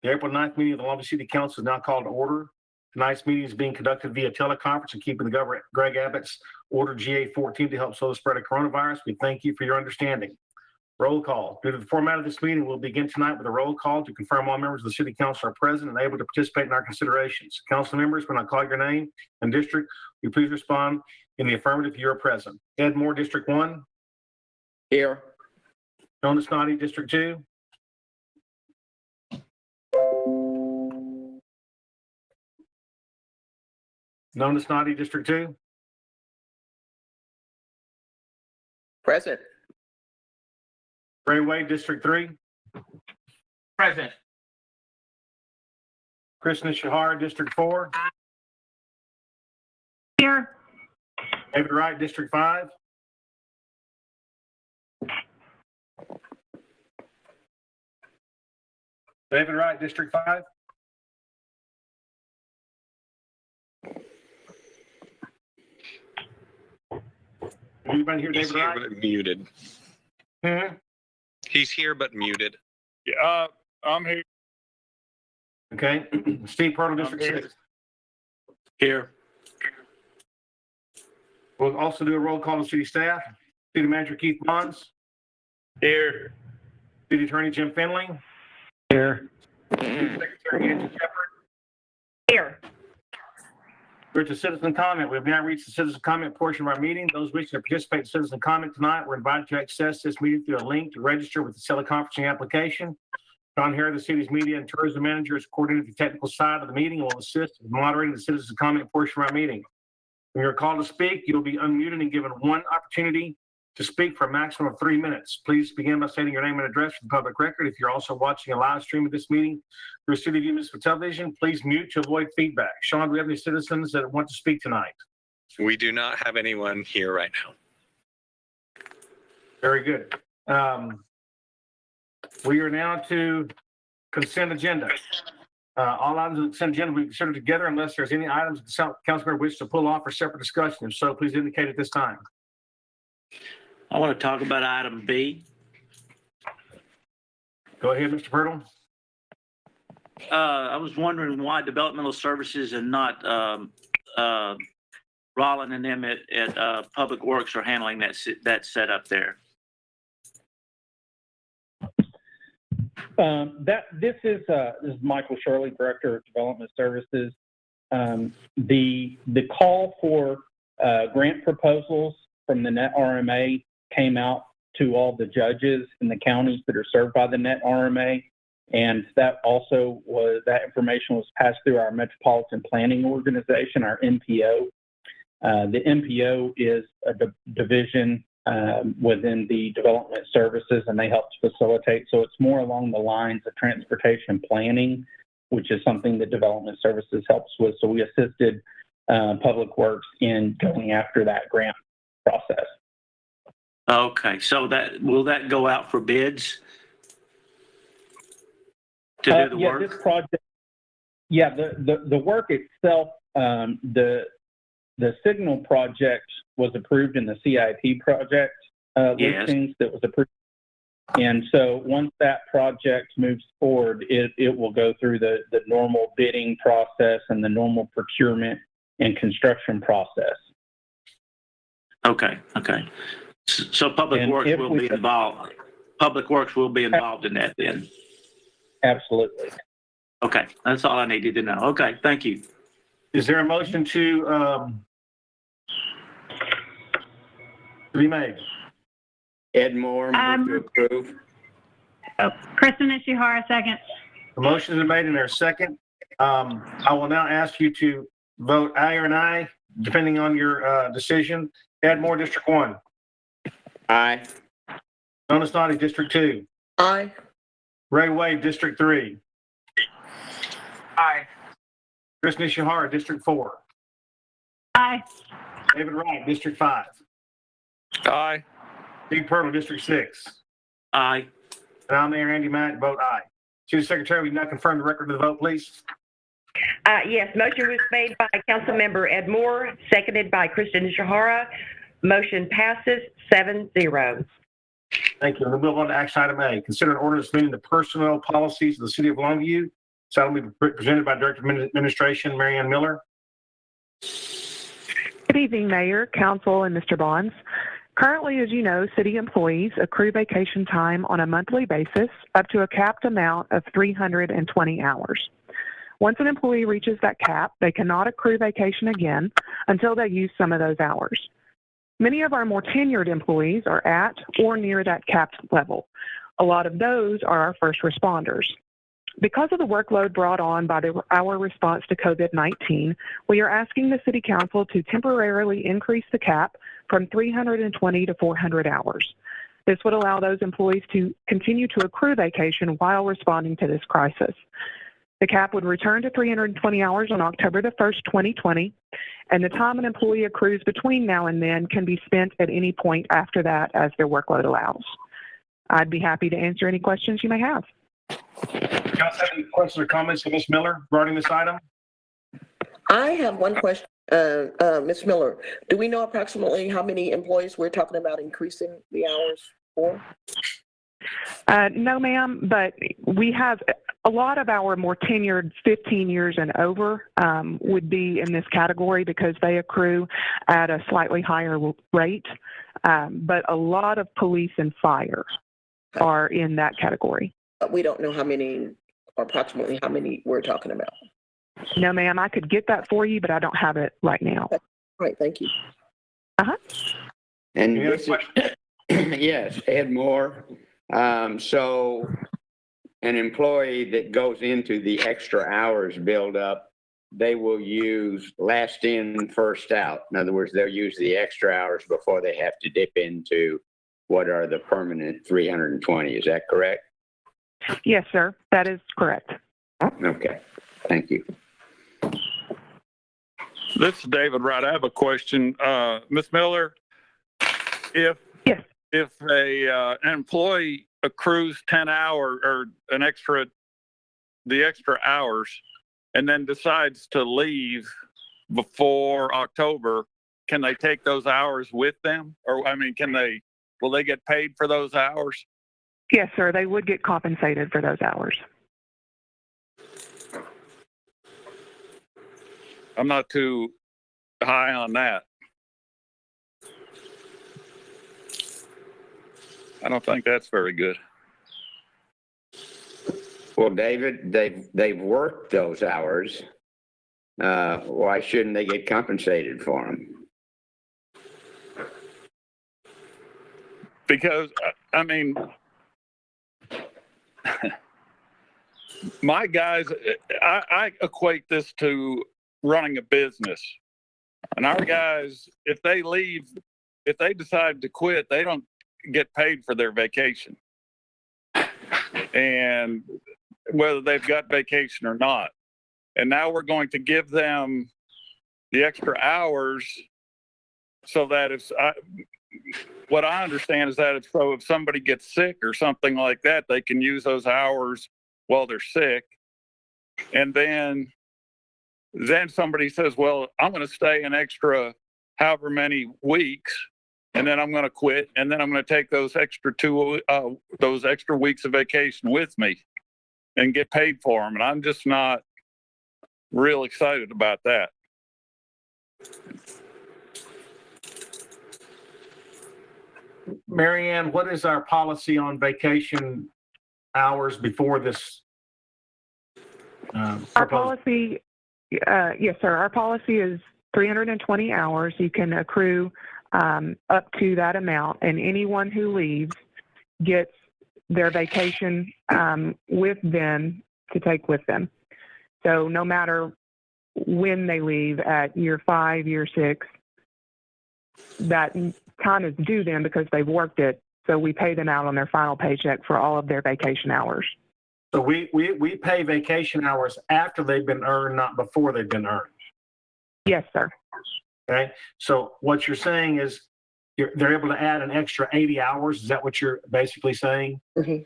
The April 9th meeting of the Longview City Council is now called to order. Tonight's meeting is being conducted via teleconference and keeping the Governor Greg Abbott's Order GA-14 to help slow the spread of coronavirus. We thank you for your understanding. Roll call. Due to the format of this meeting, we'll begin tonight with a roll call to confirm all members of the City Council are present and able to participate in our considerations. Council members, when I call your name and district, will you please respond in the affirmative if you are present. Ed Moore, District 1. Here. Jonas Noddy, District 2. Jonas Noddy, District 2. Present. Ray Wade, District 3. Present. Krishna Shahar, District 4. Here. David Wright, District 5. David Wright, District 5. Anybody here, He's David here Wright? but muted. He's here but muted. Yeah, I'm here. Okay. Steve Purtle, District here. 6. Here. We'll also do a roll call to city staff. City Manager Keith Bonds, Here. City Attorney Jim Finley, Here. City Secretary Angie Shepard. Here. We're to citizen comment. We have now reached the citizen comment portion of our meeting. Those wishing to participate in citizen comment tonight were invited to access this meeting through a link to register with the teleconferencing application. John Hare, the city's media and tourism manager, is coordinating the technical side of the meeting and will assist in moderating the citizen comment portion of our meeting. When you're called to speak, you'll be unmuted and given one opportunity to speak for a maximum of 3 minutes. Please begin by stating your name and address for the public record. If you're also watching a live stream of this meeting through City View Municipal Television, please mute to avoid feedback. Sean, do we have any citizens that want to speak tonight? We do not have anyone here right now. Very good. We are now to consent agenda. All items of the consent agenda will be considered together unless there's any items the council member wishes to pull off for separate discussion. If so, please indicate at this time. I want to talk about item B. Go ahead, Mr. Purtle. I was wondering why developmental services and not Rollin and them at Public Works are handling that setup there. This is Michael Shirley, Director of Development Services. The call for grant proposals from the Net RMA came out to all the judges in the counties that are served by the Net RMA, and that information was passed through our Metropolitan Planning Organization, our MPO. The MPO is a division within the development services, and they help to facilitate. So it's more along the lines of transportation planning, which is something that development services helps with. So we assisted Public Works in going after that grant process. Okay, so will that go out for bids to do the work? This project. Yeah, the work itself, the Signal project was approved in the CIP project listings that was approved. And so once that project moves forward, it will go through the normal bidding process and the normal procurement and construction process. Okay. So Public Works will be involved. Public Works will be involved in that then. Absolutely. Okay, that's all I needed to know. Okay, thank you. Is there a motion to be made? Ed Moore, move to approve. Kristen Ishihara, second. The motion is made and there's a second. I will now ask you to vote aye or nay, depending on your decision. Ed Moore, District 1. Aye. Jonas Noddy, District 2. Aye. Ray Wade, District 3. Aye. Chris Nishihara, District 4. Aye. David Wright, District 5. Aye. Steve Purtle, District 6. Aye. And I'm Mayor Andy Mack, vote aye. City Secretary, will you now confirm the record of the vote, please? Yes, motion was made by Councilmember Ed Moore, seconded by Kristen Shahara. Motion passes 7-0. Thank you. We'll move on to action item A. Consider an ordinance amending the personnel policies of the City of Longview This item will be presented by Director of Administration, Mary Ann Miller. Good evening, Mayor, Council, and Mr. Bonds. Currently, as you know, city employees accrue vacation time on a monthly basis up to a capped amount of 320 hours. Once an employee reaches that cap, they cannot accrue vacation again until they use some of those hours. Many of our more tenured employees are at or near that capped level. A lot of those are our first responders. Because of the workload brought on by our response to COVID-19, we are asking the City Council to temporarily increase the cap from 320 to 400 hours. This would allow those employees to continue to accrue vacation while responding to this crisis. The cap would return to 320 hours on October the 1st, 2020, and the time an employee accrues between now and then can be spent at any point after that as their workload allows. I'd be happy to answer any questions you may have. Council have any questions or comments to Ms. Miller regarding this item? I have one question, Ms. Miller. Do we know approximately how many employees we're talking about increasing the hours for? No, ma'am, but we have a lot of our more tenured 15 years and over would be in this category because they accrue at a slightly higher rate. But a lot of police and fire are in that category. We don't know how many, or approximately how many we're talking about. No, ma'am, I could get that for you, but I don't have it right now. All right, thank you. Uh-huh. And Any other this is, yes, Ed Moore. So an employee that goes into the extra hours build up, they will use last in, first out. In other words, they'll use the extra hours before they have to dip into what are the permanent 320. Is that correct? Yes, sir, that is correct. Okay, thank you. This is David Wright. I have a question. Ms. Miller, if Yes. if an employee accrues 10 hours or the extra hours and then decides to leave before October, can they take those hours with them? Or, I mean, will they get paid for those hours? Yes, sir, they would get compensated for those hours. I'm not too high on that. I don't think that's very good. Well, David, they've worked those hours. Why shouldn't they get compensated for them? Because, I mean, my guys, I equate this to running a business. And our guys, if they leave, if they decide to quit, they don't get paid for their vacation. And whether they've got vacation or not. And now we're going to give them the extra hours so that what I understand is that if somebody gets sick or something like that, they can use those hours while they're sick. And then somebody says, well, I'm going to stay an extra however many weeks, and then I'm going to quit, and then I'm going to take those extra weeks of vacation with me and get paid for them. And I'm just not real excited about that. Mary Ann, what is our policy on vacation hours before this? Our policy, yes, sir. Our policy is 320 hours. You can accrue up to that amount, and anyone who leaves gets their vacation with them to take with them. So no matter when they leave at year 5, year 6, that time is due them because they've worked it. So we pay them out on their final paycheck for all of their vacation hours. So we pay vacation hours after they've been earned, not before they've been earned. Yes, sir. Okay. So what you're saying is they're able to add an extra 80 hours. Is that what you're basically saying? Mm-hmm.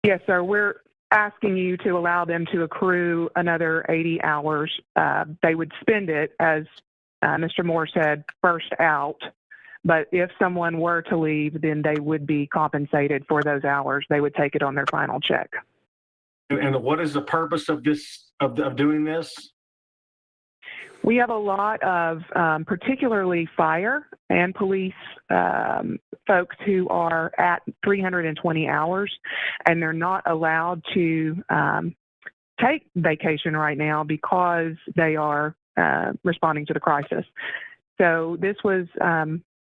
Yes, sir. We're asking you to allow them to accrue another 80 hours. They would spend it, as Mr. Moore said, first out. But if someone were to leave, then they would be compensated for those hours. They would take it on their final check. And what is the purpose of this, of doing this? We have a lot of particularly fire and police folks who are at 320 hours, and they're not allowed to take vacation right now because they are responding to the crisis. So this was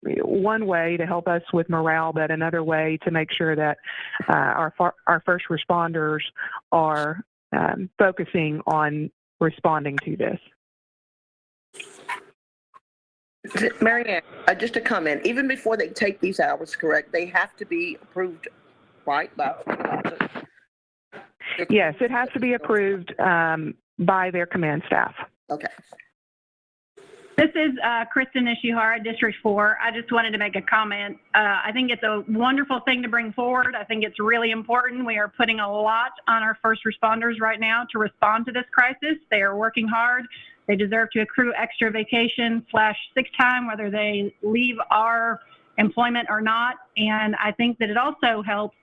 one way to help us with morale, but another way to make sure that our first responders are focusing on responding to this. Mary Ann, just a comment. Even before they take these hours, correct, they have to be approved, right? Yes, it has to be approved by their command staff. Okay. This is Kristen Ishihara, District 4. I just wanted to make a comment. I think it's a wonderful thing to bring forward. I think it's really important. We are putting a lot on our first responders right now to respond to this crisis. They are working hard. They deserve to accrue extra vacation / sick time, whether they leave our employment or not. And I think that it also helps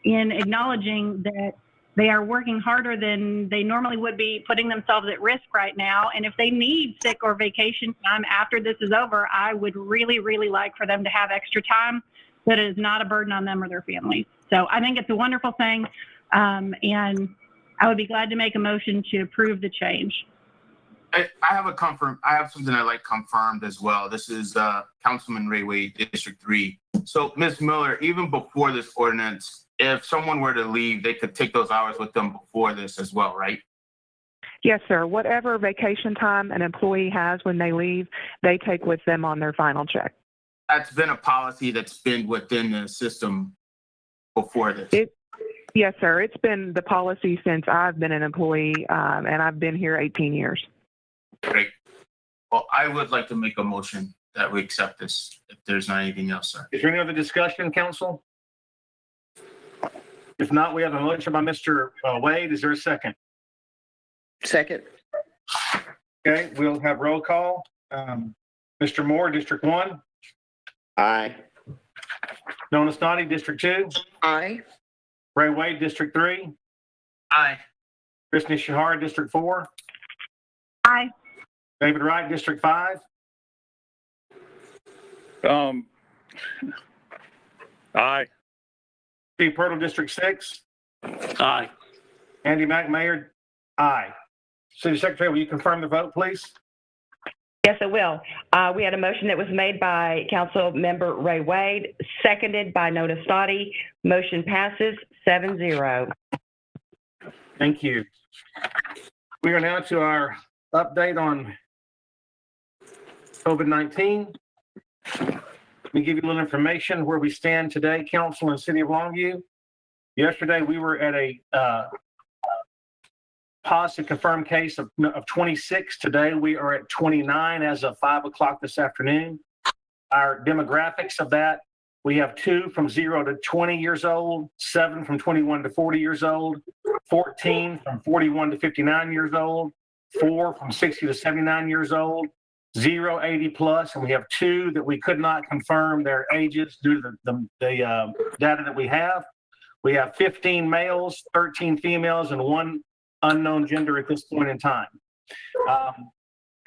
in acknowledging that they are working harder than they normally would be, putting themselves at risk right now. And if they need sick or vacation time after this is over, I would really, really like for them to have extra time that is not a burden on them or their families. So I think it's a wonderful thing. And I would be glad to make a motion to approve the change. I have something I'd like confirmed as well. This is Councilman Ray Wade, District 3. So, Ms. Miller, even before this ordinance, if someone were to leave, they could take those hours with them before this as well, right? Yes, sir. Whatever vacation time an employee has when they leave, they take with them on their final check. That's been a policy that's been within the system before this. Yes, sir. It's been the policy since I've been an employee, and I've been here 18 years. Great. Well, I would like to make a motion that we accept this, if there's not anything else, sir. Is there any other discussion, council? If not, we have a motion by Mr. Wade. Is there a second? Second. Okay, we'll have roll call. Mr. Moore, District 1. Aye. Nona Snoddy, District 2. Aye. Ray Wade, District 3. Aye. Kristen Ishihara, District 4. Aye. David Wright, District 5. Aye. Steve Pirtle, District 6. Aye. Andy McMayer, aye. City Secretary, will you confirm the vote, please? Yes, it will. We had a motion that was made by Council Member Ray Wade, seconded by Nona Snoddy. Motion passes 7-0. Thank you. We are now to our update on COVID-19. Let me give you a little information where we stand today, council and city of Longview. Yesterday, we were at a positive confirmed case of 26. Today, we are at 29 as of 5 o'clock this afternoon. Our demographics of that, we have 2 from 0 to 20 years old, 7 from 21 to 40 years old, 14 from 41 to 59 years old, 4 from 60 to 79 years old, 0, 80 plus, and we have 2 that we could not confirm their ages due to the data that we have. We have 15 males, 13 females, and 1 unknown gender at this point in time.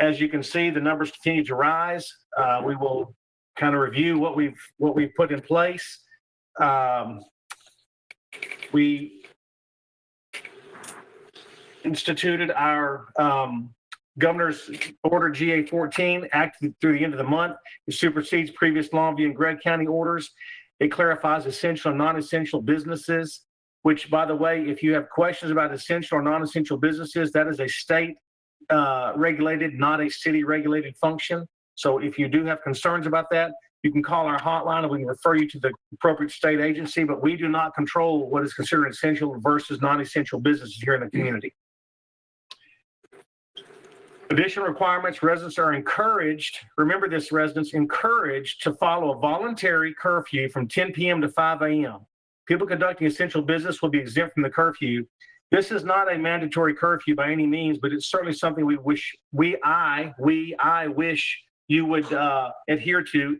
As you can see, the numbers continue to rise. We will kind of review what we've put in place. We instituted our Governor's Order GA-14, active through the end of the month. It supersedes previous Longview and Gregg County orders. It clarifies essential and non-essential businesses, which, by the way, if you have questions about essential or non-essential businesses, that is a state regulated, not a city regulated function. So if you do have concerns about that, you can call our hotline and we can refer you to the appropriate state agency, but we do not control what is considered essential versus non-essential businesses here in the community. Additional requirements, residents are encouraged, remember this, residents, encouraged to follow a voluntary curfew from 10 p.m. to 5 a.m. People conducting essential business will be exempt from the curfew. This is not a mandatory curfew by any means, but it's certainly something I wish you would adhere to.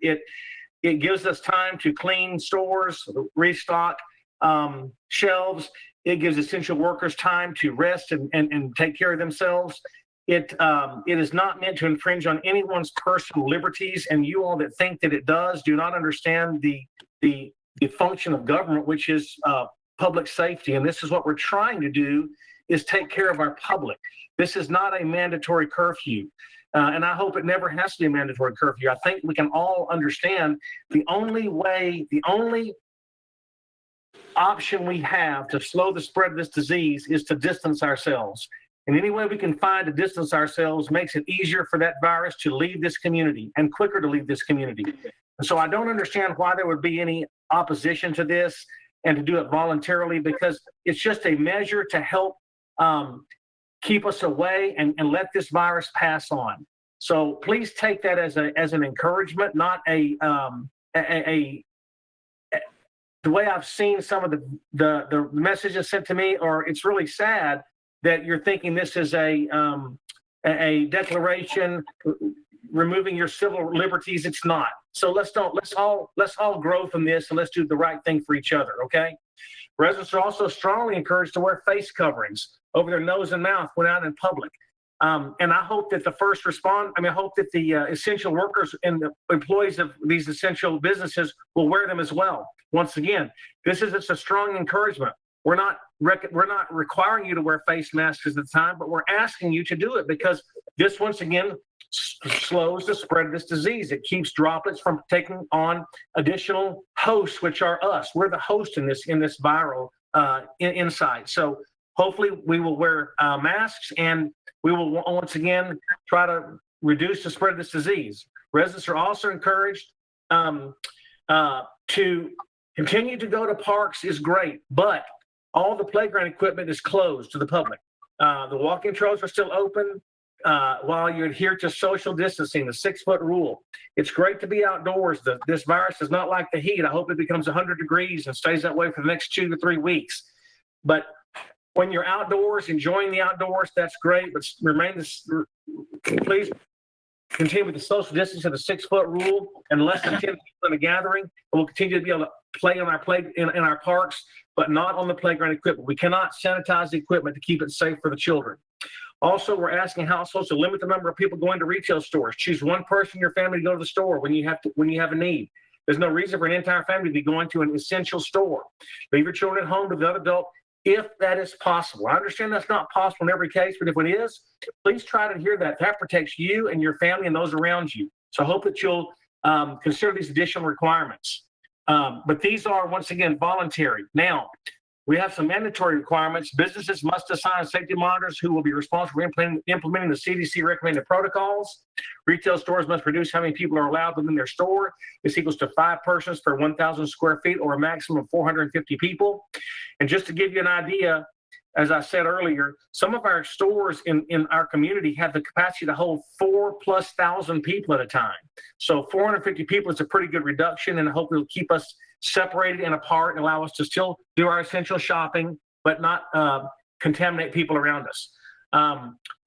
It gives us time to clean stores, restock shelves. It gives essential workers time to rest and take care of themselves. It is not meant to infringe on anyone's personal liberties, and you all that think that it does do not understand the function of government, which is public safety. And this is what we're trying to do, is take care of our public. This is not a mandatory curfew. And I hope it never has to be a mandatory curfew. I think we can all understand the only option we have to slow the spread of this disease is to distance ourselves. And any way we can find to distance ourselves makes it easier for that virus to leave this community and quicker to leave this community. And so I don't understand why there would be any opposition to this and to do it voluntarily, because it's just a measure to help keep us away and let this virus pass on. So please take that as an encouragement, not the way I've seen some of the messages sent to me, or it's really sad that you're thinking this is a declaration removing your civil liberties. It's not. So let's all grow from this, and let's do the right thing for each other. Okay. Residents are also strongly encouraged to wear face coverings over their nose and mouth when out in public. And I hope that I hope that the essential workers and the employees of these essential businesses will wear them as well. Once again, it's a strong encouragement. We're not requiring you to wear face masks at the time, but we're asking you to do it because this, once again, slows the spread of this disease. It keeps droplets from taking on additional hosts, which are us. We're the host in this viral inside. So hopefully we will wear masks, and we will once again try to reduce the spread of this disease. Residents are also encouraged to continue to go to parks is great, but all the playground equipment is closed to the public. The walking trails are still open while you adhere to social distancing, the 6-foot rule. It's great to be outdoors. This virus is not like the heat. I hope it becomes 100 degrees and stays that way for the next 2 to 3 weeks. But when you're outdoors, enjoying the outdoors, that's great, but please continue with the social distancing of the 6-foot rule and less than 10 people in a gathering. And we'll continue to be able to play on in our parks, but not on the playground equipment. We cannot sanitize the equipment to keep it safe for the children. Also, we're asking households to limit the number of people going to retail stores. Choose one person in your family to go to the store when you have a need. There's no reason for an entire family to be going to an essential store. Leave your children at home with another adult if that is possible. I understand that's not possible in every case, but if it is, please try to adhere to that. That protects you and your family and those around you. So I hope that you'll consider these additional requirements. But these are, once again, voluntary. Now, we have some mandatory requirements. Businesses must assign safety monitors who will be responsible for implementing the CDC recommended protocols. Retail stores must reduce how many people are allowed within their store. This equals to 5 persons per 1,000 square feet, or a maximum of 450 people. And just to give you an idea, as I said earlier, some of our stores in our community have the capacity to hold 4,000+ people at a time. So 450 people is a pretty good reduction, and I hope it'll keep us separated and apart and allow us to still do our essential shopping, but not contaminate people around us.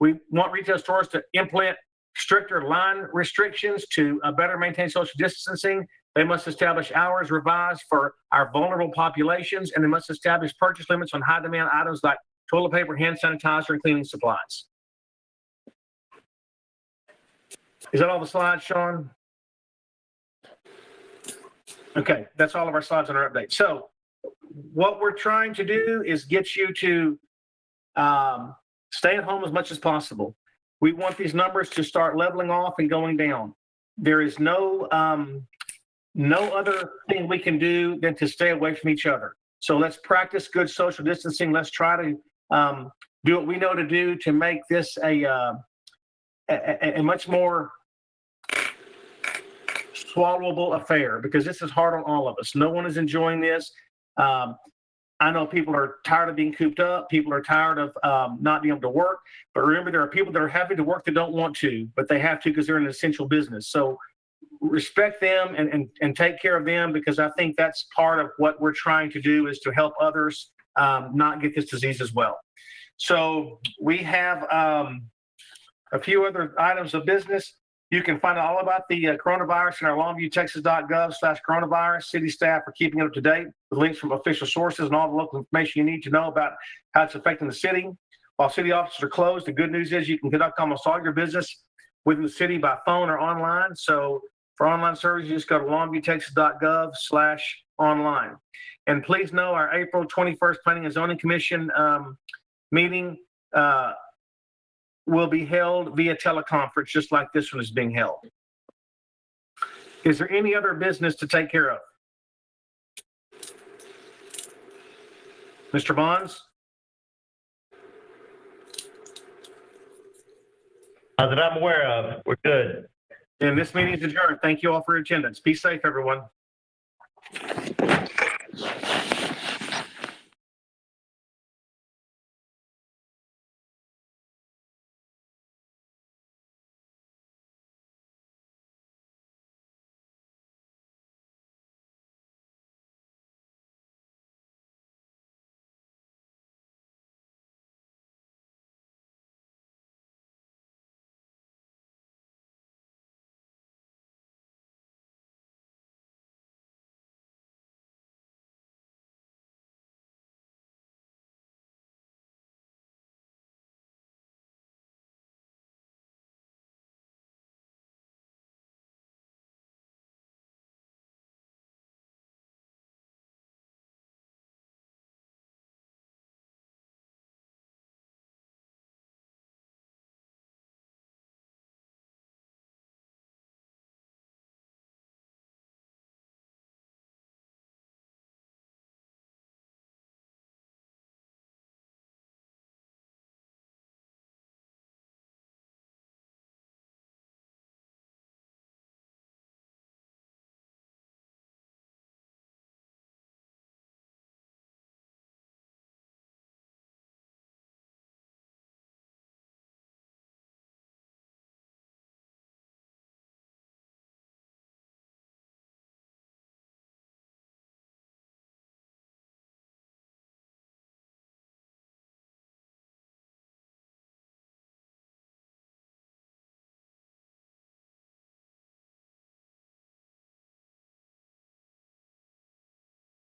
We want retail stores to implement stricter line restrictions to better maintain social distancing. They must establish hours revised for our vulnerable populations, and they must establish purchase limits on high demand items like toilet paper, hand sanitizer, and cleaning supplies. Is that all the slides, Sean? Okay, that's all of our slides on our update. So what we're trying to do is get you to stay at home as much as possible. We want these numbers to start leveling off and going down. There is no other thing we can do than to stay away from each other. So let's practice good social distancing. Let's try to do what we know to do to make this a much more swallowable affair, because this is hard on all of us. No one is enjoying this. I know people are tired of being cooped up. People are tired of not being able to work. But remember, there are people that are happy to work that don't want to, but they have to because they're in an essential business. So respect them and take care of them, because I think that's part of what we're trying to do, is to help others not get this disease as well. So we have a few other items of business. You can find out all about the coronavirus in our longviewtexas.gov/coronavirus. City staff are keeping up to date with links from official sources and all the local information you need to know about how it's affecting the city. While city offices are closed, the good news is you can conduct almost all your business within the city by phone or online. So for online services, you just go to longviewtexas.gov/online. And please know our April 21st Planning and Zoning Commission meeting will be held via teleconference, just like this one is being held. Is there any other business to take care of? Mr. Bonds? That I'm aware of. We're good. And this meeting is adjourned. Thank you all for your attendance. Be safe, everyone.